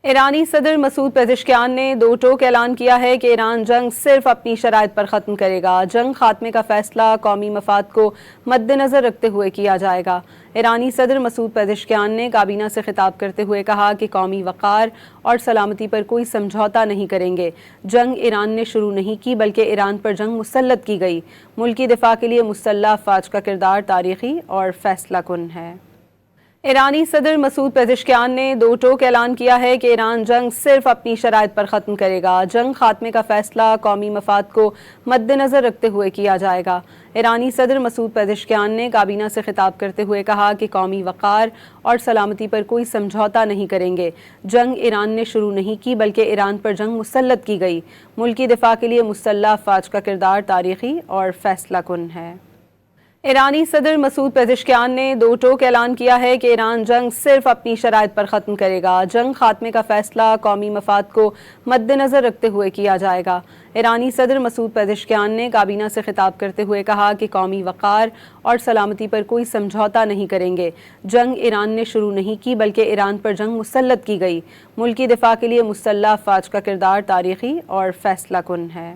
ایرانی صدر Masoud Pezeshkian نے دو ٹوک اعلان کیا ہے کہ ایران جنگ صرف اپنی شرائط پر ختم کرے گا۔ جنگ خاتمے کا فیصلہ قومی مفاد کو مد نظر رکھتے ہوئے کیا جائے گا۔ ایرانی صدر مسعود پزشکیان نے کابینہ سے خطاب کرتے ہوئے کہا کہ قومی وقار اور سلامتی پر کوئی سمجھوتا نہیں کریں گے۔ جنگ ایران نے شروع نہیں کی بلکہ ایران پر جنگ مسلط کی گئی۔ ملکی دفاع کے لیے مسلح افواج کا کردار تاریخی اور فیصلہ کن ہے۔ ایرانی صدر مسعود پزشکیان نے دو ٹوک اعلان کیا ہے کہ ایران جنگ صرف اپنی شرائط پر ختم کرے گا۔ جنگ خاتمے کا فیصلہ قومی مفاد کو مد نظر رکھتے ہوئے کیا جائے گا۔ ایرانی صدر مسعود پزشکیان نے کابینہ سے خطاب کرتے ہوئے کہا کہ قومی وقار اور سلامتی پر کوئی سمجھوتا نہیں کریں گے۔ جنگ ایران نے شروع نہیں کی بلکہ ایران پر جنگ مسلط کی گئی۔ ملکی دفاع کے لیے مسلح افواج کا کردار تاریخی اور فیصلہ کن ہے۔ ایرانی صدر مسعود پزشکیان نے دو ٹوک اعلان کیا ہے کہ ایران جنگ صرف اپنی شرائط پر ختم کرے گا۔ جنگ خاتمے کا فیصلہ قومی مفاد کو مد نظر رکھتے ہوئے کیا جائے گا۔ ایرانی صدر مسعود پزشکیان نے کابینہ سے خطاب کرتے ہوئے کہا کہ قومی وقار اور سلامتی پر کوئی سمجھوتا نہیں کریں گے۔ جنگ ایران نے شروع نہیں کی بلکہ ایران پر جنگ مسلط کی گئی۔ ملکی دفاع کے لیے مسلح افواج کا کردار تاریخی اور فیصلہ کن ہے۔